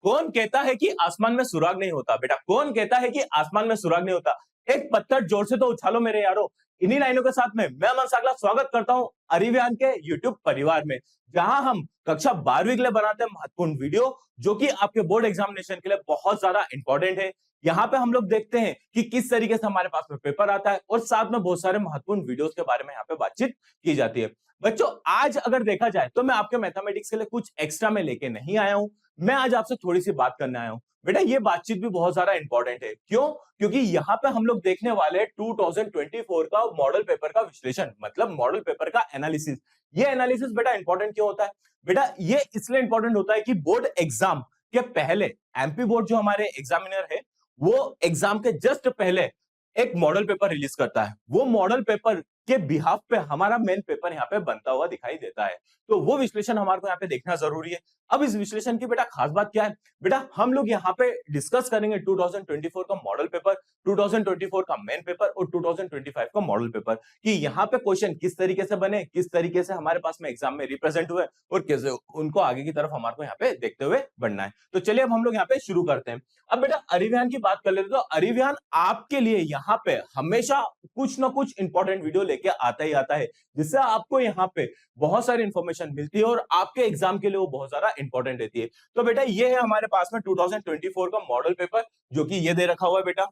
कौन कहता है कि आसमान में सुराग नहीं होता? बेटा कौन कहता है कि आसमान में सुराग नहीं होता? एक पत्थर जोर से तो उछालो मेरे यारो। इन्हीं लाइनों के साथ में मैं अमन सागला स्वागत करता हूं अरिव्यान के यूट्यूब परिवार में, जहां हम कक्षा 12वीं के लिए बनाते हैं महत्वपूर्ण वीडियो, जो कि आपके बोर्ड एग्जामिनेशन के लिए बहुत ज्यादा इंपॉर्टेंट है। यहाँ पे हम लोग देखते हैं कि किस तरीके से हमारे पास में पेपर आता है और साथ में बहुत सारे महत्वपूर्ण वीडियोस के बारे में यहाँ पे बातचीत की जाती है। बच्चों, आज अगर देखा जाए तो मैं आपके मैथमेटिक्स के लिए कुछ एक्स्ट्रा में लेके नहीं आया हूं। मैं आज आपसे थोड़ी सी बात करने आया हूं। बेटा ये बातचीत भी बहुत ज्यादा इंपॉर्टेंट है। क्यों? क्योंकि यहाँ पे हम लोग देखने वाले हैं 2024 का मॉडल पेपर का विश्लेषण, मतलब मॉडल पेपर का एनालिसिस। ये एनालिसिस बेटा इंपॉर्टेंट क्यों होता है? बेटा ये इसलिए इंपॉर्टेंट होता है कि बोर्ड एग्जाम के पहले एमपी बोर्ड जो हमारे एग्जामिनर है, वो एग्जाम के जस्ट पहले एक मॉडल पेपर रिलीज करता है। वो मॉडल पेपर के बिहाफ पे हमारा मेन पेपर यहाँ पे बनता हुआ दिखाई देता है। तो वो विश्लेषण हमारे को यहाँ पे देखना जरूरी है। अब इस विश्लेषण की बेटा खास बात क्या है? बेटा हम लोग यहाँ पे डिस्कस करेंगे 2024 का मॉडल पेपर, 2024 का मेन पेपर और 2025 का मॉडल पेपर, कि यहाँ पे क्वेश्चन किस तरीके से बने, किस तरीके से हमारे पास में एग्जाम में रिप्रेजेंट हुए और कैसे उनको आगे की तरफ हमारे को यहाँ पे देखते हुए बढ़ना है। तो चलिए अब हम लोग यहाँ पे शुरू करते हैं। अब बेटा अरिव्यान की बात कर लेते तो अरिव्यान आपके लिए यहाँ पे हमेशा कुछ ना कुछ इंपॉर्टेंट वीडियो लेके आता ही आता है, जिससे आपको यहाँ पे बहुत सारी इंफॉर्मेशन मिलती है और आपके एग्जाम के लिए वो बहुत ज्यादा इंपॉर्टेंट रहती है। तो बेटा ये है हमारे पास में 2024 का मॉडल पेपर, जो कि ये दे रखा हुआ है बेटा,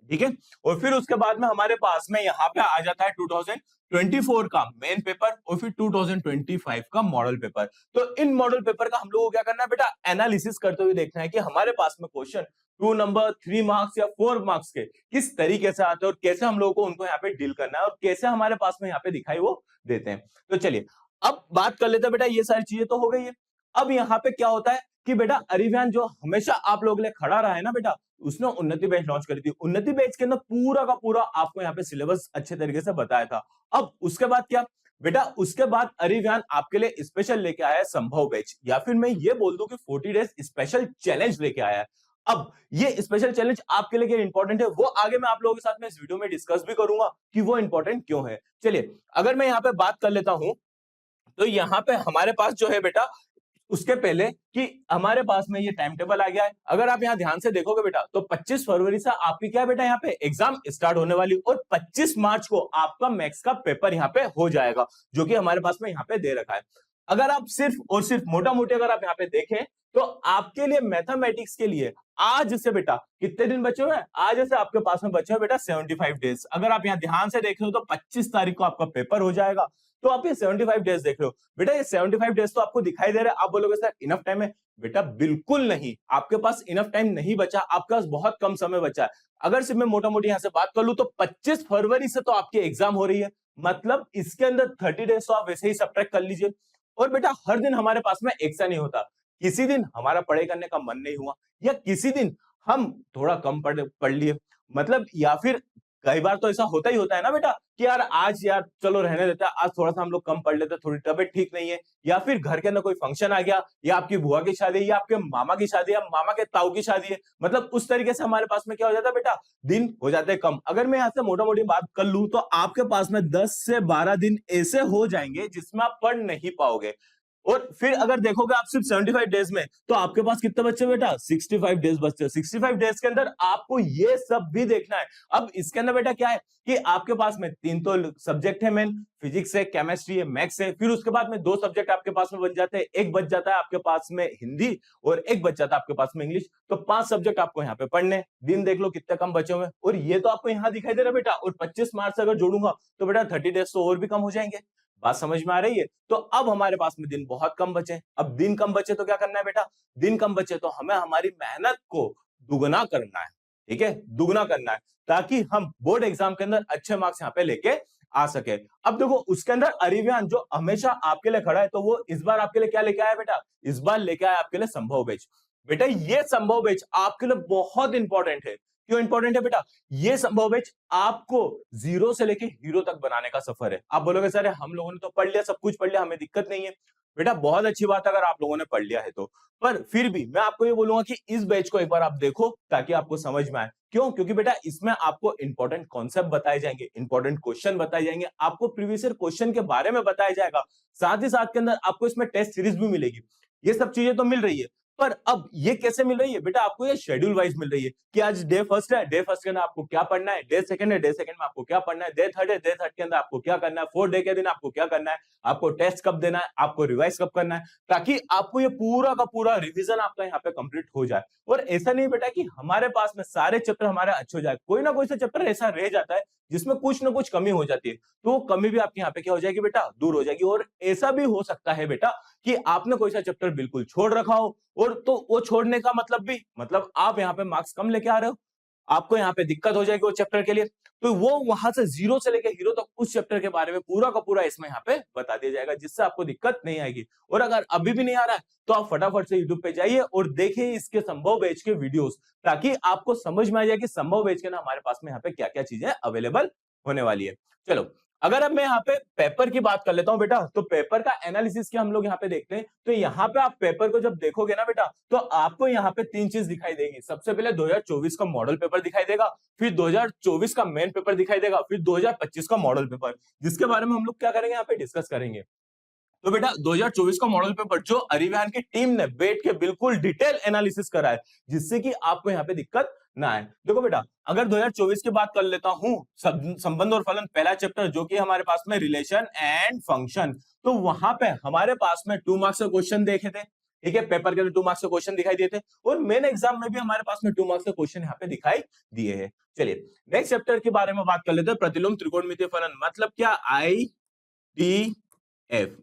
ठीक है। और फिर उसके बाद में हमारे पास में यहाँ पे आ जाता है 2024 का मेन पेपर और फिर 2025 का मॉडल पेपर। तो इन मॉडल पेपर का हम लोगों को क्या करना है बेटा? एनालिसिस करते हुए देखना है कि हमारे पास में क्वेश्चन 2 नंबर, 3 मार्क्स या 4 मार्क्स के किस तरीके से आते हैं और कैसे हम लोगों को उनको यहाँ पे डील करना है और कैसे हमारे पास में यहाँ पे दिखाई वो देते हैं। तो चलिए अब बात कर लेते हैं बेटा, ये सारी चीजें तो हो गई है। अब यहाँ पे क्या होता है कि बेटा अरिव्यान जो हमेशा आप लोगों के लिए खड़ा रहा है ना बेटा, उसने उन्नति बैच लॉन्च करी थी। उन्नति बैच के अंदर पूरा का पूरा आपको यहाँ पे सिलेबस अच्छे तरीके से बताया था। अब उसके बाद क्या बेटा? उसके बाद अरिव्यान आपके लिए स्पेशल लेके आया है संभव बैच, या फिर मैं ये बोल दूं कि 40 डेज स्पेशल चैलेंज लेके आया है। अब ये स्पेशल चैलेंज आपके लिए क्या इंपॉर्टेंट है, वो आगे मैं आप लोगों के साथ में इस वीडियो में डिस्कस भी करूंगा कि वो इंपॉर्टेंट क्यों है। चलिए अगर मैं यहाँ पे बात कर लेता हूं, तो यहाँ पे हमारे पास जो है बेटा, उसके पहले कि हमारे पास में ये टाइम टेबल आ गया है। अगर आप यहाँ ध्यान से देखोगे बेटा, तो 25 फरवरी से आपकी क्या है बेटा यहाँ पे एग्जाम स्टार्ट होने वाली, और 25 मार्च को आपका मैथ्स का पेपर यहाँ पे हो जाएगा, जो कि हमारे पास में यहाँ पे दे रखा है। अगर आप सिर्फ और सिर्फ मोटा मोटी अगर आप यहाँ पे देखें, तो आपके लिए मैथमेटिक्स के लिए आज से बेटा कितने दिन बचे हुए हैं? आज से आपके पास में बचे हुए बेटा 75 डेज। अगर आप यहाँ ध्यान से देख रहे हो तो 25 तारीख को आपका पेपर हो जाएगा। तो आप ये 75 डेज देख रहे हो बेटा, ये 75 डेज तो आपको दिखाई दे रहा है। आप बोलोगे सर इनफ टाइम है? बेटा बिल्कुल नहीं, आपके पास इनफ टाइम नहीं बचा, आपके पास बहुत कम समय बचा है। अगर सिर्फ मैं मोटा मोटी यहाँ से बात कर लूं, तो 25 फरवरी से तो आपकी एग्जाम हो रही है, मतलब इसके अंदर 30 डेज तो आप वैसे ही सब्ट्रैक्ट कर लीजिए। और बेटा हर दिन हमारे पास में एक सा नहीं होता। किसी दिन हमारा पढ़ाई करने का मन नहीं हुआ, या किसी दिन हम थोड़ा कम पढ़ लिए, मतलब, या फिर कई बार तो ऐसा होता ही होता है ना बेटा कि यार आज यार चलो रहने देते हैं, आज थोड़ा सा हम लोग कम पढ़ लेते हैं, थोड़ी तबीयत ठीक नहीं है, या फिर घर के अंदर कोई फंक्शन आ गया, या आपकी बुआ की शादी है, या आपके मामा की शादी है, या मामा के ताऊ की शादी है, मतलब उस तरीके से हमारे पास में क्या हो जाता है बेटा, दिन हो जाते हैं कम। अगर मैं यहाँ से मोटा मोटी बात कर लूं, तो आपके पास में 10 से 12 दिन ऐसे हो जाएंगे जिसमें आप पढ़ नहीं पाओगे। और फिर अगर देखोगे आप सिर्फ 75 डेज में, तो आपके पास कितने बच्चे बेटा? 65 डेज बचते हैं। 65 डेज के अंदर आपको ये सब भी देखना है। अब इसके अंदर बेटा क्या है कि आपके पास में 3 तो सब्जेक्ट है मेन, फिजिक्स है, केमिस्ट्री है, मैथ्स है। फिर उसके बाद में 2 सब्जेक्ट आपके पास में बच जाते हैं, एक बच जाता है आपके पास में हिंदी और एक बच जाता है आपके पास में इंग्लिश। तो 5 सब्जेक्ट आपको यहाँ पे पढ़ने हैं। दिन देख लो कितने कम बचे हुए हैं, और ये तो आपको यहाँ दिखाई दे रहा है बेटा। और 25 मार्च से अगर जोड़ूंगा तो बेटा 30 डेज तो और भी कम हो जाएंगे। बात समझ में आ रही है? तो अब हमारे पास में दिन बहुत कम बचे। अब दिन कम बचे तो क्या करना है बेटा? दिन कम बचे तो हमें हमारी मेहनत को दुगना करना है, ठीक है, दुगना करना है, ताकि हम बोर्ड एग्जाम के अंदर अच्छे मार्क्स यहाँ पे लेके आ सके। अब देखो उसके अंदर अरिव्यान जो हमेशा आपके लिए खड़ा है, तो वो इस बार आपके लिए क्या लेके आया बेटा? इस बार लेके आया आपके लिए संभव बैच। बेटा ये संभव बैच आपके लिए बहुत इंपॉर्टेंट है। क्यों इंपॉर्टेंट है बेटा? ये संभव बैच आपको जीरो से लेके हीरो तक बनाने का सफर है। आप बोलोगे सर हम लोगों ने तो पढ़ लिया, सब कुछ पढ़ लिया, हमें दिक्कत नहीं है। बेटा बहुत अच्छी बात है अगर आप लोगों ने पढ़ लिया है तो, पर फिर भी मैं आपको ये बोलूंगा कि इस बैच को एक बार आप देखो, ताकि आपको समझ में आए। क्यों? क्योंकि बेटा इसमें आपको इंपॉर्टेंट कॉन्सेप्ट बताए जाएंगे, इंपॉर्टेंट क्वेश्चन बताए जाएंगे, आपको प्रीवियस ईयर क्वेश्चन के बारे में बताया जाएगा, साथ ही साथ के अंदर आपको इसमें टेस्ट सीरीज भी मिलेगी। ये सब चीजें तो मिल रही है, पर अब ये कैसे मिल रही है बेटा, आपको ये शेड्यूल वाइज मिल रही है कि आज डे फर्स्ट है, डे फर्स्ट के अंदर आपको क्या पढ़ना है, डे सेकंड है, डे सेकंड में आपको क्या पढ़ना है, डे थर्ड है, डे थर्ड के अंदर आपको क्या करना है, फोर्थ डे के दिन आपको क्या करना है, आपको टेस्ट कब देना है, आपको रिवाइज कब करना है, ताकि आपको ये पूरा का पूरा रिवीजन आपका यहाँ पे कंप्लीट हो जाए। और ऐसा नहीं बेटा कि हमारे पास में सारे चैप्टर हमारे अच्छे हो जाए, कोई ना कोई सा चैप्टर ऐसा रह जाता है जिसमें कुछ ना कुछ कमी हो जाती है, तो वो कमी भी आपके यहाँ पे क्या हो जाएगी बेटा, दूर हो जाएगी। और ऐसा भी हो सकता है बेटा कि आपने कोई सा चैप्टर बिल्कुल छोड़ रखा हो, और तो वो छोड़ने का मतलब भी, मतलब आप यहाँ पे मार्क्स कम लेके आ रहे हो, आपको यहाँ पे दिक्कत हो जाएगी वो चैप्टर के लिए, तो वो वहां से जीरो से लेके हीरो तक उस चैप्टर के बारे में पूरा का पूरा इसमें यहाँ पे बता दिया जाएगा, जिससे आपको दिक्कत नहीं आएगी। और अगर अभी भी नहीं आ रहा है तो आप फटाफट से यूट्यूब पे जाइए और देखिए इसके संभव बैच के वीडियोस, ताकि आपको समझ में आ जाए कि संभव बैच के ना हमारे पास में यहाँ पे क्या क्या चीजें अवेलेबल होने वाली है। चलो, अगर अब मैं यहाँ पे पेपर की बात कर लेता हूँ बेटा, तो पेपर का एनालिसिस क्या हम लोग यहाँ पे देखते हैं, तो यहाँ पे आप पेपर को जब देखोगे ना बेटा, तो आपको यहाँ पे तीन चीज दिखाई देगी। सबसे पहले 2024 का मॉडल पेपर दिखाई देगा, फिर 2024 का मेन पेपर दिखाई देगा, फिर 2025 का मॉडल पेपर, जिसके बारे में हम लोग क्या करेंगे यहाँ पे डिस्कस करेंगे। तो बेटा 2024 का मॉडल पेपर जो अरिवहन की टीम ने बैठ के बिल्कुल डिटेल एनालिसिस करा है, जिससे कि आपको यहाँ पे दिक्कत ना आए। देखो बेटा, अगर 2024 की बात कर लेता हूं, संबंध और फलन पहला चैप्टर जो कि हमारे पास में रिलेशन एंड फंक्शन, तो वहां पे हमारे पास में 2 मार्क्स के क्वेश्चन देखे थे, ठीक है, पेपर के अंदर 2 मार्क्स के क्वेश्चन दिखाई दिए थे, और मेन एग्जाम में भी हमारे पास में 2 मार्क्स के क्वेश्चन यहाँ पे दिखाई दिए हैं। चलिए नेक्स्ट चैप्टर के बारे में बात कर लेते हैं, प्रतिलोम त्रिकोणमितीय फलन, मतलब क्या, I D F,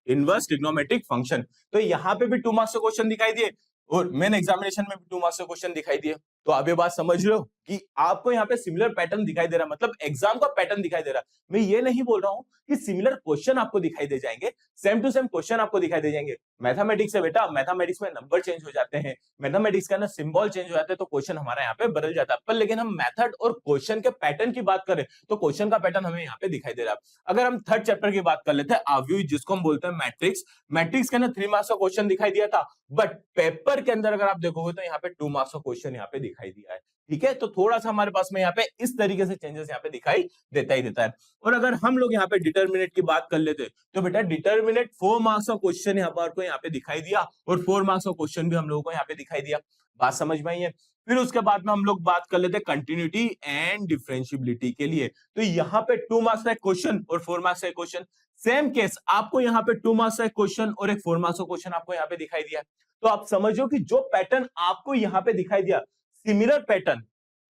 inverse trigonometric function. तो यहाँ पे भी 2 मार्क्स के क्वेश्चन दिखाई दिए, और मेन एग्जामिनेशन में भी 2 मार्क्स के क्वेश्चन दिखाई दिए। तो आप ये बात समझ लो कि आपको यहाँ पे सिमिलर पैटर्न दिखाई दे रहा है, मतलब एग्जाम का पैटर्न दिखाई दे रहा है। मैं ये नहीं बोल रहा हूँ कि सिमिलर क्वेश्चन आपको दिखाई दे जाएंगे, सेम टू सेम क्वेश्चन आपको दिखाई दे जाएंगे। मैथमेटिक्स है बेटा, मैथमेटिक्स में नंबर चेंज हो जाते हैं, मैथमेटिक्स का ना सिंबल चेंज हो जाते हैं, तो क्वेश्चन हमारा यहाँ पे बदल जाता है, पर लेकिन हम मेथड और क्वेश्चन के पैटर्न की बात करें तो क्वेश्चन का पैटर्न हमें यहाँ पे दिखाई दे रहा है। अगर हम थर्ड चैप्टर की बात कर लेते हैं, आव्यूह, जिसको हम बोलते हैं मैट्रिक्स, मैट्रिक्स के अंदर 3 मार्क्स का क्वेश्चन दिखाई दिया था, बट पेपर के अंदर अगर आप देखोगे तो यहाँ पे 2 मार्क्स का क्वेश्चन यहाँ पे दिखाई दिया है, ठीक है। तो थोड़ा सा हमारे पास में यहाँ पे इस तरीके से चेंजेस यहाँ पे दिखाई देता ही देता है। और अगर हम लोग यहाँ पे डिटरमिनेट की बात कर लेते तो बेटा डिटरमिनेट 4 मार्क्स का क्वेश्चन यहाँ पर को यहाँ पे दिखाई दिया, और 4 मार्क्स का क्वेश्चन भी हम लोगों को यहाँ पे दिखाई दिया। बात समझ में आई है। फिर उसके बाद में हम लोग बात कर लेते हैं कंटिन्यूटी एंड डिफरेंशियबिलिटी के लिए, तो यहाँ पे 2 मार्क्स का एक क्वेश्चन और 4 मार्क्स का एक क्वेश्चन, सेम केस आपको यहाँ पे 2 मार्क्स का एक क्वेश्चन और एक 4 मार्क्स का क्वेश्चन आपको यहाँ पे दिखाई दिया। तो आप समझो कि जो पैटर्न आपको यहाँ पे दिखाई दिया, सिमिलर पैटर्न,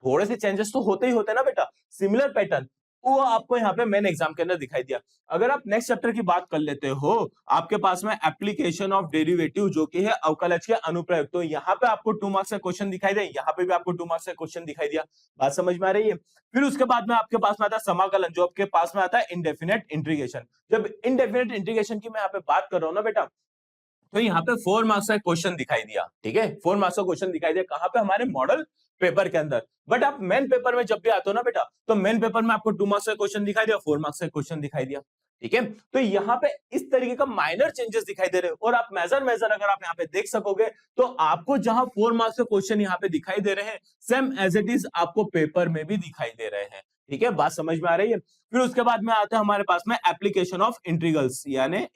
थोड़े से चेंजेस तो होते ही होते हैं ना बेटा, सिमिलर पैटर्न वो आपको यहाँ पे मेन एग्जाम के अंदर दिखाई दिया। अगर आप नेक्स्ट चैप्टर की बात कर लेते हो, आपके पास में एप्लीकेशन ऑफ डेरिवेटिव जो कि है अवकलज के अनुप्रयोग, तो यहाँ पे आपको 2 मार्क्स का क्वेश्चन दिखाई दे, यहाँ पे भी आपको 2 मार्क्स का क्वेश्चन दिखाई दिया। बात समझ में आ रही है। फिर उसके बाद में आपके पास में आता है समाकलन, जो आपके पास में आता है इनडेफिनेट इंटीग्रेशन। जब इनडेफिनेट इंटीग्रेशन की मैं यहाँ पे बात कर रहा हूँ ना बेटा, तो यहाँ पे 4 मार्क्स का क्वेश्चन दिखाई दिया, ठीक है, 4 मार्क्स का क्वेश्चन दिखाई दिया, कहां पे, हमारे मॉडल पेपर के अंदर। बट आप मेन पेपर में जब भी आते हो ना बेटा, तो मेन पेपर में आपको 2 मार्क्स का क्वेश्चन दिखाई दिया, 4 मार्क्स का क्वेश्चन दिखाई दिया, ठीक है। तो यहाँ पे इस तरीके का माइनर चेंजेस दिखाई दे रहे हैं, और आप मेजर अगर आप यहाँ पे देख सकोगे, तो आपको जहां 4 मार्क्स के क्वेश्चन यहाँ पे दिखाई दे रहे हैं, सेम एज इट इज आपको पेपर में भी दिखाई दे रहे हैं, ठीक है। बात समझ में आ रही है। फिर उसके बाद में आता है हमारे पास में एप्लीकेशन ऑफ इंटीग्रल्स, यानी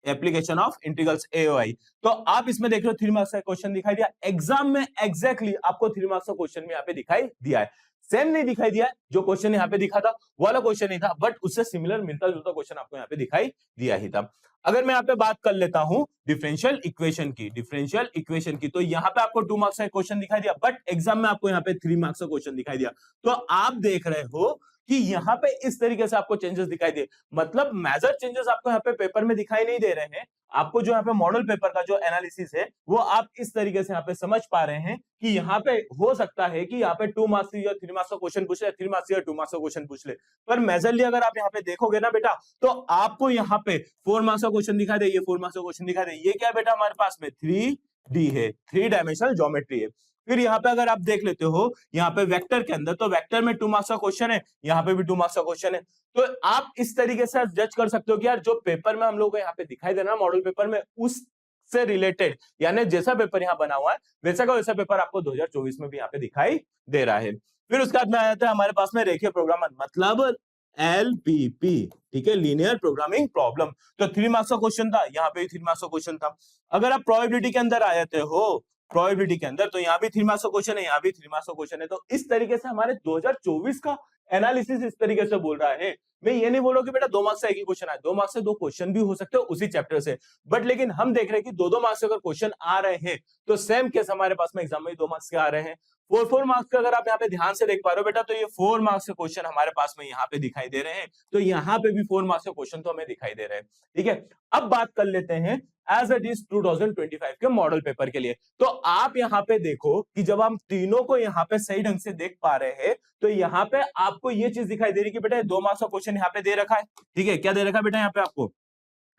एप्लीकेशन ऑफ इंटीग्रल्स एओआई। तो आप इसमें देख रहे हो 3 मार्क्स का क्वेश्चन दिखाई दिया, एग्जाम में एग्जैक्टली आपको 3 मार्क्स का क्वेश्चन भी यहाँ पे दिखाई दिया है। सेम नहीं दिखाई दिया है, जो क्वेश्चन यहाँ पे दिखा था वाला क्वेश्चन नहीं था, बट उससे सिमिलर मिलता जुलता क्वेश्चन आपको यहाँ पे दिखाई दिया ही था। अगर मैं यहाँ पे बात कर लेता हूं डिफरेंशियल इक्वेशन की, तो यहाँ पे आपको 2 मार्क्स का क्वेश्चन दिखाई दिया, बट एग्जाम में आपको यहाँ पे 3 मार्क्स का क्वेश्चन दिखाई दिया। तो आप देख रहे हो कि यहाँ पे इस तरीके से आपको चेंजेस दिखाई दे, मतलब मेजर चेंजेस आपको यहाँ पे पेपर में दिखाई नहीं दे रहे हैं। आपको जो यहाँ पे मॉडल पेपर का जो एनालिसिस है, वो आप इस तरीके से यहाँ पे समझ पा रहे हैं कि यहाँ पे हो सकता है कि यहाँ पे 2 मार्क्स या 3 मार्क्स का क्वेश्चन पूछ ले, 3 मार्क्स या 2 मार्क्स का क्वेश्चन पूछ ले। पर मेजरली अगर आप यहाँ पे देखोगे ना बेटा, तो आपको यहाँ पे 4 मार्क्स का क्वेश्चन दिखाई दे, ये 4 मार्क्स का क्वेश्चन दिखाई दे, ये क्या है बेटा, हमारे पास में 3D है, 3 डायमेंशनल ज्योमेट्री है। फिर यहाँ पे अगर आप देख लेते हो, यहाँ पे वेक्टर के अंदर, तो वेक्टर में 2 मार्क्स का क्वेश्चन है, यहाँ पे भी 2 मार्क्स का क्वेश्चन है। तो आप इस तरीके से जज कर सकते हो कि यार जो पेपर में हम लोग को यहाँ पे दिखाई दे रहा है मॉडल पेपर में, उससे रिलेटेड, यानी जैसा पेपर यहाँ बना हुआ है वैसा का वैसा पेपर आपको 2024 में भी यहाँ पे दिखाई दे रहा है। फिर उसके बाद में आ जाता है हमारे पास में रेखीय प्रोग्रामन, मतलब LPP, ठीक है, लीनियर प्रोग्रामिंग प्रॉब्लम। तो 3 मार्क्स का क्वेश्चन था, यहाँ पे भी 3 मार्क्स का क्वेश्चन था। अगर आप प्रोबेबिलिटी के अंदर आ जाते हो, प्रोबेबिलिटी के अंदर, तो यहाँ भी 3 मार्क्स का क्वेश्चन है, यहाँ भी 3 मार्क्स का क्वेश्चन है। तो इस तरीके से हमारे 2024 का एनालिसिस इस तरीके से बोल रहा है। मैं ये नहीं बोल रहा कि बेटा 2 मार्क्स से एक ही क्वेश्चन आए, 2 मार्क्स से 2 क्वेश्चन भी हो सकते हैं उसी चैप्टर से, बट लेकिन हम देख रहे हैं कि 2-2 मार्क्स से अगर क्वेश्चन आ रहे हैं तो सेम केस हमारे पास में एग्जाम में 2 मार्क्स के आ रहे हैं। 4 मार्क्स का अगर आप यहाँ पे ध्यान से देख पा रहे हो बेटा, तो ये 4 मार्क्स के क्वेश्चन हमारे पास में यहाँ पे दिखाई दे रहे हैं। तो यहाँ पे भी 4 मार्क्स के क्वेश्चन तो हमें दिखाई दे रहे हैं, ठीक है। अब बात कर लेते हैं एज इट इज 2025 के मॉडल पेपर के लिए। तो आप यहाँ पे देखो कि जब हम तीनों को यहाँ पे सही ढंग से देख पा रहे हैं, तो यहाँ पे आपको ये चीज दिखाई दे रही है कि बेटा 2 मार्क्स का क्वेश्चन यहाँ पे दे रखा है, ठीक है। क्या दे रखा है बेटा यहाँ पे आपको?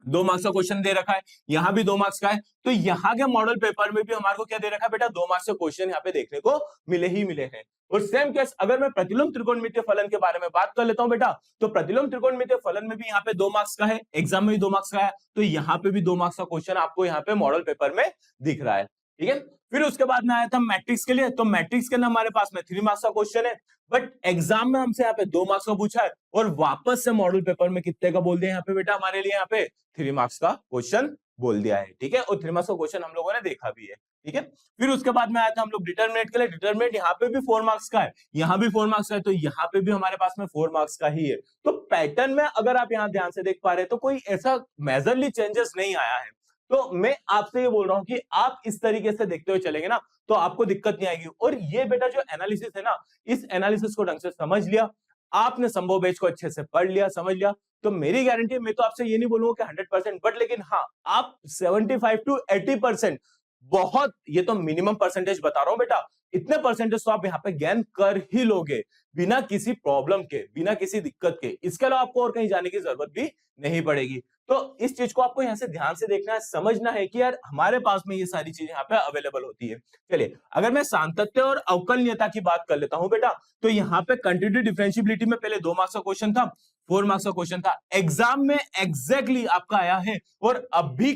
2 मार्क्स का क्वेश्चन दे रखा है, यहाँ भी 2 मार्क्स का है। तो यहाँ के मॉडल पेपर में भी हमारे को क्या दे रखा है बेटा? 2 मार्क्स के क्वेश्चन यहाँ पे देखने को मिले ही मिले हैं। और सेम केस अगर मैं प्रतिलोम त्रिकोणमितीय फलन के बारे में बात कर लेता हूं बेटा, तो प्रतिलोम त्रिकोणमितीय फलन में भी यहाँ पे 2 मार्क्स का है, एग्जाम में भी 2 मार्क्स का है। तो यहाँ पे भी 2 मार्क्स का क्वेश्चन आपको यहाँ पे मॉडल पेपर में दिख रहा है, ठीक है। फिर उसके बाद में आया था मैट्रिक्स के लिए। तो मैट्रिक्स के अंदर हमारे पास में 3 मार्क्स का क्वेश्चन है, बट एग्जाम में हमसे यहाँ पे 2 मार्क्स का पूछा है, और वापस से मॉडल पेपर में कितने का बोल दिया यहाँ पे बेटा हमारे लिए? यहाँ पे 3 मार्क्स का क्वेश्चन बोल दिया है, ठीक है। और 3 मार्क्स का क्वेश्चन हम लोगों ने देखा भी है, ठीक है। फिर उसके बाद में आया था हम लोग डिटरमिनेंट के लिए। डिटरमिनेंट यहाँ पे भी 4 मार्क्स का है, यहाँ भी 4 मार्क्स का है, तो यहाँ पे भी हमारे पास में 4 मार्क्स का ही है। तो पैटर्न में अगर आप यहाँ ध्यान से देख पा रहे हैं, तो कोई ऐसा मेजरली चेंजेस नहीं आया है। तो मैं आपसे ये बोल रहा हूं कि आप इस तरीके से देखते हुए चलेंगे ना, तो आपको दिक्कत नहीं आएगी। और ये बेटा जो एनालिसिस है ना, इस एनालिसिस को ढंग से समझ लिया आपने, संभव बैच को अच्छे से पढ़ लिया, समझ लिया, तो मेरी गारंटी है, मैं तो आपसे ये नहीं बोलूंगा कि 100%, बट लेकिन हाँ, आप 75 to 80%, बहुत, ये तो मिनिमम परसेंटेज बता रहा हूं बेटा, इतने परसेंटेज तो आप यहाँ पे गेन कर ही लोगे, बिना किसी प्रॉब्लम के, बिना किसी दिक्कत के। इसके अलावा आपको और कहीं जाने की जरूरत भी नहीं पड़ेगी। तो इस चीज को आपको यहाँ से ध्यान से देखना है, समझना है कि यार हमारे पास में ये सारी चीजें यहाँ पे अवेलेबल होती है। चलिए, अगर मैं सातत्य और अवकलनीयता की बात कर लेता हूं बेटा, तो यहाँ पे कंटिन्यूटी डिफरेंशियबिलिटी में पहले 2 मार्क्स का क्वेश्चन था, 4 मार्क्स का क्वेश्चन था, एग्जाम में एग्जैक्टली आपका आया है। और अभी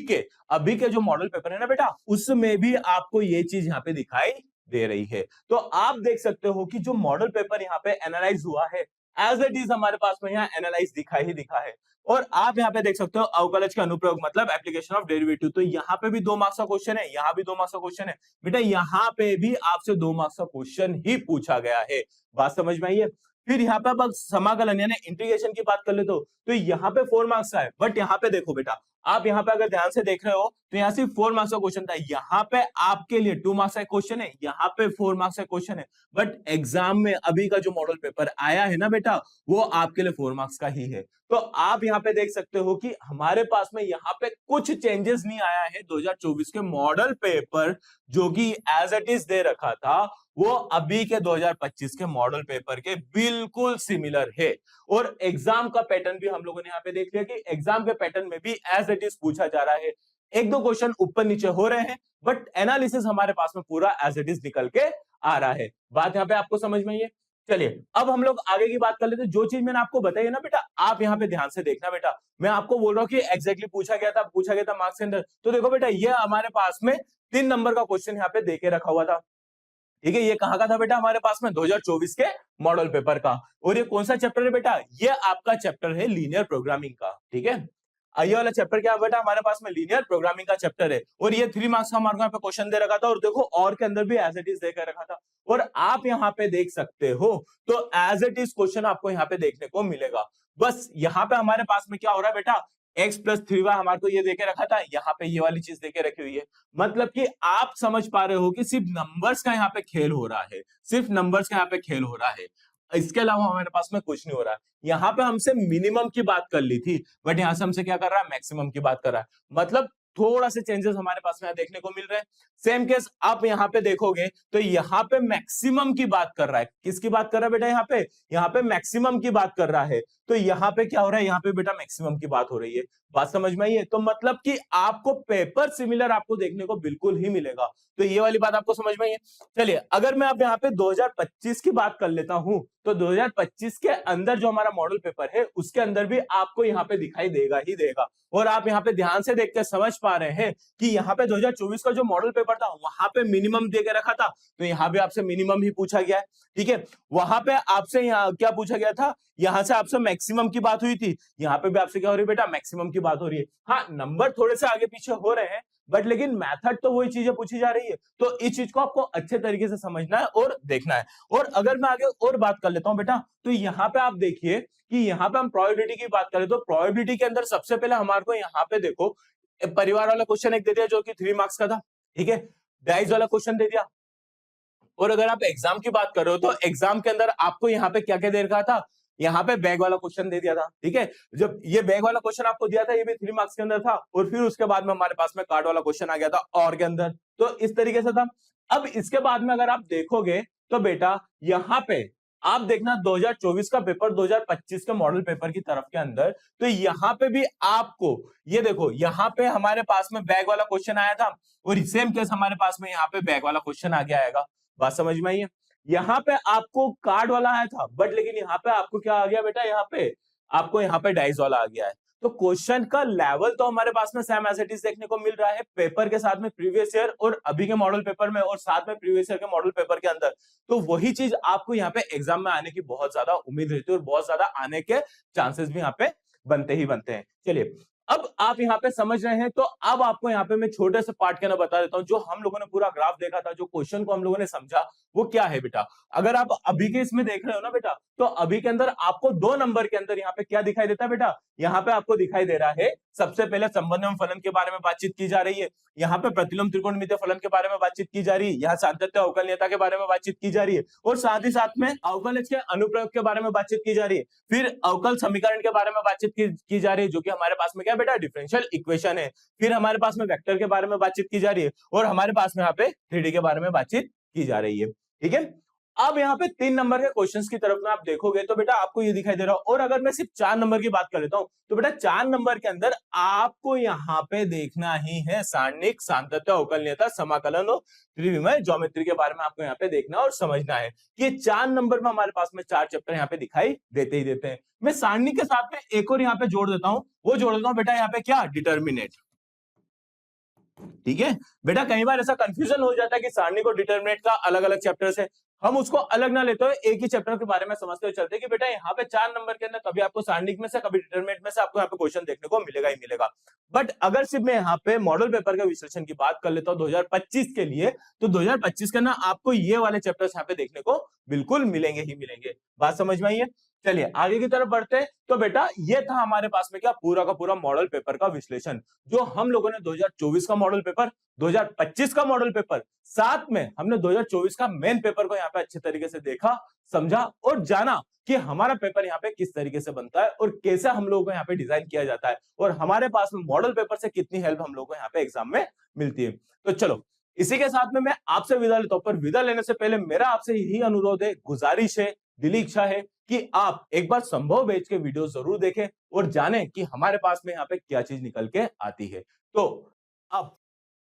के जो मॉडल पेपर है ना बेटा, उसमें भी आपको ये चीज यहाँ पे दिखाई दे रही है। तो आप देख सकते हो कि जो मॉडल पेपर यहाँ पे एनालाइज हुआ है, एज इट इज हमारे पास में यहाँ एनालाइज दिखा ही दिखा है। और आप यहाँ पे देख सकते हो अवकलज का अनुप्रयोग मतलब एप्लीकेशन ऑफ डेरिवेटिव, तो यहाँ पे भी 2 मार्क्स का क्वेश्चन है, यहाँ भी 2 मार्क्स का क्वेश्चन है। बेटा यहाँ पे भी आपसे 2 मार्क्स का क्वेश्चन ही पूछा गया है, बात समझ में आई है। फिर यहाँ पे अब समाकलन यानी इंटीग्रेशन की बात कर ले तो यहाँ पे 4 मार्क्स का है, बट यहाँ पे देखो बेटा, आप यहाँ पे अगर ध्यान से देख रहे हो, तो यहाँ सिर्फ 4 मार्क्स का क्वेश्चन था, यहाँ पे आपके लिए 2 मार्क्स का क्वेश्चन है, यहाँ पे 4 मार्क्स का क्वेश्चन है। बट एग्जाम में अभी का जो मॉडल पेपर आया है ना बेटा, वो आपके लिए 4 मार्क्स का ही है। तो आप यहाँ पे देख सकते हो कि हमारे पास में यहाँ पे कुछ चेंजेस नहीं आया है 2024 के मॉडल पेपर, जो कि एज इट इज दे रखा था, वो अभी के 2025 के मॉडल पेपर के बिल्कुल सिमिलर है। और एग्जाम का पैटर्न भी हम लोगों ने यहाँ पे देख लिया कि एग्जाम के पैटर्न में भी एज इट इज पूछा जा रहा है। 1-2 क्वेश्चन ऊपर नीचे हो रहे हैं, बट एनालिसिस हमारे पास में पूरा एज इट इज निकल के आ रहा है। बात यहाँ पे आपको समझ में आई है? चलिए, अब हम लोग आगे की बात कर लेते हैं। जो चीज मैंने आपको बताई है ना बेटा, आप यहाँ पे ध्यान से देखना बेटा, मैं आपको बोल रहा हूँ कि एग्जैक्टली पूछा गया था मार्क्स के अंदर। तो देखो बेटा, ये हमारे पास में 3 नंबर का क्वेश्चन यहाँ पे देके रखा हुआ था, ठीक है। ये कहाँ का था बेटा? हमारे पास में 2024 के मॉडल पेपर का। और ये कौन सा चैप्टर है बेटा? ये आपका चैप्टर है लीनियर प्रोग्रामिंग का, ठीक है। ये वाला चैप्टर क्या है बेटा? हमारे पास में लीनियर प्रोग्रामिंग का चैप्टर है। और ये 3 मार्क्स का हमारे यहाँ पे क्वेश्चन दे रखा था, और देखो और के अंदर भी एज इट इज देकर रखा था। और आप यहाँ पे देख सकते हो, तो एज इट इज क्वेश्चन आपको यहाँ पे देखने को मिलेगा। बस यहाँ पे हमारे पास में क्या हो रहा है बेटा, x + 3y हमारे को ये देके रखा था, यहाँ पे ये वाली चीज देके रखी हुई है। मतलब कि आप समझ पा रहे हो कि सिर्फ नंबर्स का यहाँ पे खेल हो रहा है, सिर्फ नंबर्स का यहाँ पे खेल हो रहा है, इसके अलावा हमारे पास में कुछ नहीं हो रहा है। यहाँ पे हमसे मिनिमम की बात कर ली थी, बट यहाँ से हमसे क्या कर रहा है? मैक्सिमम की बात कर रहा है। मतलब थोड़ा से चेंजेस हमारे पास में देखने को मिल रहे हैं। सेम केस आप यहाँ पे देखोगे, तो यहाँ पे मैक्सिमम की बात कर रहा है। किसकी बात कर रहा है बेटा? यहाँ पे मैक्सिमम की बात कर रहा है। तो यहाँ पे क्या हो रहा है? यहाँ पे बेटा मैक्सिमम की बात हो रही है। बात समझ में आई है? तो मतलब कि आपको पेपर सिमिलर आपको देखने को बिल्कुल ही मिलेगा। तो ये वाली बात आपको समझ में आई है। चलिए अगर मैं अब यहाँ पे 2025 की बात कर लेता हूं, तो 2025 के अंदर जो हमारा मॉडल पेपर है उसके अंदर भी आपको यहाँ पे दिखाई देगा ही देगा। और आप यहाँ पे ध्यान से देख के समझ पा रहे हैं कि यहाँ पे 2024 का जो मॉडल पेपर था वहां पे मिनिमम दे के रखा था, तो यहाँ पे आपसे मिनिमम ही पूछा गया है। ठीक है, वहां पे आपसे यहाँ क्या पूछा गया था, यहाँ से आपसे मैक्सिमम की बात हुई थी, यहाँ पे भी आपसे क्या हो रही है बेटा, मैक्सिमम की बात हो रही है। हाँ, नंबर थोड़े से आगे पीछे हो रहे हैं, बट लेकिन मेथड तो वही चीजें पूछी जा रही है। तो इस चीज को आपको अच्छे तरीके से समझना है और देखना है। और अगर मैं आगे और बात कर लेता हूं बेटा, तो यहाँ पे आप देखिए कि यहाँ पे हम प्रोबेबिलिटी की बात करें तो प्रोबेबिलिटी के अंदर सबसे पहले हमारे को यहाँ पे देखो परिवार वाला क्वेश्चन एक दे दिया जो कि 3 मार्क्स का था। ठीक है, डाइस वाला क्वेश्चन दे दिया। और अगर आप एग्जाम की बात कर रहे हो तो एग्जाम के अंदर आपको यहाँ पे क्या क्या दे रखा था, यहाँ पे बैग वाला क्वेश्चन दे दिया था। ठीक है, जब ये बैग वाला क्वेश्चन आपको दिया था ये भी 3 मार्क्स के अंदर था, और फिर उसके बाद में हमारे पास में कार्ड वाला क्वेश्चन आ गया था और के अंदर, तो इस तरीके से था। अब इसके बाद में अगर आप देखोगे तो बेटा यहाँ पे आप देखना 2024 का पेपर 2025 के मॉडल पेपर की तरफ के अंदर, तो यहाँ पे भी आपको ये देखो यहाँ पे हमारे पास में बैग वाला क्वेश्चन आया था, और सेम केस हमारे पास में यहाँ पे बैग वाला क्वेश्चन आ गया आएगा। बात समझ में आई है। यहाँ पे आपको कार्ड वाला आया था, बट लेकिन यहाँ पे आपको क्या आ गया बेटा, यहाँ पे आपको यहाँ पे डाइस वाला आ गया है। तो क्वेश्चन का लेवल तो हमारे पास में सेम एज इट इज देखने को मिल रहा है पेपर के साथ में, प्रीवियस ईयर और अभी के मॉडल पेपर में, और साथ में प्रीवियस ईयर के मॉडल पेपर के अंदर। तो वही चीज आपको यहाँ पे एग्जाम में आने की बहुत ज्यादा उम्मीद रहती है और बहुत ज्यादा आने के चांसेस भी यहाँ पे बनते ही बनते हैं। चलिए अब आप यहाँ पे समझ रहे हैं, तो अब आपको यहाँ पे मैं छोटे से पार्ट के अंदर बता देता हूँ। जो हम लोगों ने पूरा ग्राफ देखा था, जो क्वेश्चन को हम लोगों ने समझा, वो क्या है बेटा। अगर आप अभी के इसमें देख रहे हो ना बेटा, तो अभी के अंदर आपको 2 नंबर के अंदर यहाँ पे क्या दिखाई देता है बेटा, यहाँ पे आपको दिखाई दे रहा है सबसे पहले संबंधम फलन के बारे में बातचीत की जा रही है, यहाँ पे प्रतिलोम त्रिकोणमितीय फलन के बारे में बातचीत की जा रही है, यहाँ सातत्य अवकलनीयता के बारे में बातचीत की जा रही है, और साथ ही साथ में अवकलज के अनुप्रयोग के बारे में बातचीत की जा रही है, फिर अवकल समीकरण के बारे में बातचीत की जा रही है, जो कि हमारे पास में क्या बेटा, डिफरेंशियल इक्वेशन है, फिर हमारे पास में वेक्टर के बारे में बातचीत की जा रही है, और हमारे पास में यहाँ पे 3D के बारे में बातचीत की जा रही है। ठीक है, अब यहाँ पे 3 नंबर के क्वेश्चंस की तरफ में आप देखोगे तो बेटा आपको ये दिखाई दे रहा हो। और अगर मैं सिर्फ 4 नंबर की बात कर लेता हूं, तो बेटा 4 नंबर के अंदर आपको यहाँ पे देखना ही है सारणिक, सातत्य, अवकलनीयता, समाकलन और त्रिविमीय ज्योमेट्री के बारे में आपको यहाँ पे देखना और समझना है कि 4 नंबर में हमारे पास में 4 चैप्टर यहाँ पे दिखाई देते ही देते हैं। मैं सारणी के साथ में एक और यहाँ पे जोड़ देता हूँ, वो जोड़ देता हूँ बेटा यहाँ पे क्या, डिटर्मिनेट। ठीक है बेटा, कई बार ऐसा कंफ्यूजन हो जाता है कि सारणी को डिटरमिनेट का अलग अलग चैप्टर्स है, हम उसको अलग ना लेते हुए एक ही चैप्टर के बारे में समझते हुए चलते हैं कि बेटा यहाँ पे 4 नंबर के अंदर कभी आपको सारणिक में से, कभी डिटरमिनेट में से आपको यहाँ पे क्वेश्चन देखने को मिलेगा ही मिलेगा। बट अगर सिर्फ मैं यहाँ पे मॉडल पेपर के विश्लेषण की बात कर लेता हूँ 2025 के लिए, तो 2025 के ना आपको ये वाले चैप्टर्स यहाँ पे देखने को बिल्कुल मिलेंगे ही मिलेंगे। बात समझ में आई है। चलिए आगे की तरफ बढ़ते हैं। तो बेटा ये था हमारे पास में क्या, पूरा का पूरा मॉडल पेपर का विश्लेषण, जो हम लोगों ने 2024 का मॉडल पेपर, 2025 का मॉडल पेपर, साथ में हमने 2024 का मेन पेपर को यहाँ पे अच्छे तरीके से देखा, समझा और जाना कि हमारा पेपर यहाँ पे किस तरीके से बनता है और कैसे हम लोगों को यहाँ पे डिजाइन किया जाता है, और हमारे पास में मॉडल पेपर से कितनी हेल्प हम लोगों को यहाँ पे एग्जाम में मिलती है। तो चलो इसी के साथ में मैं आपसे विदा लेता हूं, पर विदा लेने से पहले मेरा आपसे यही अनुरोध है, गुजारिश है, दिली इच्छा है कि आप एक बार संभव बैच के वीडियो जरूर देखें और जानें कि हमारे पास में यहाँ पे क्या चीज निकल के आती है। तो अब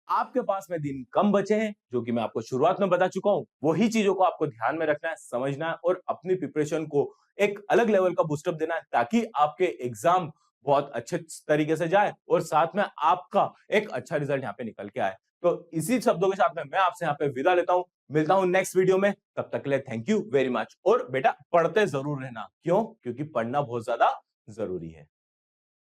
आपके पास में दिन कम बचे हैं, जो कि मैं आपको शुरुआत में बता चुका हूं, वही चीजों को आपको ध्यान में रखना है, समझना है और अपनी प्रिपरेशन को एक अलग लेवल का बूस्टअप देना है, ताकि आपके एग्जाम बहुत अच्छे तरीके से जाए और साथ में आपका एक अच्छा रिजल्ट यहाँ पे निकल के आए। तो इसी शब्दों के साथ में मैं आपसे यहाँ पे विदा लेता हूं, मिलता हूं नेक्स्ट वीडियो में, तब तक के लिए थैंक यू वेरी मच। और बेटा पढ़ते जरूर रहना, क्यों, क्योंकि पढ़ना बहुत ज्यादा जरूरी है।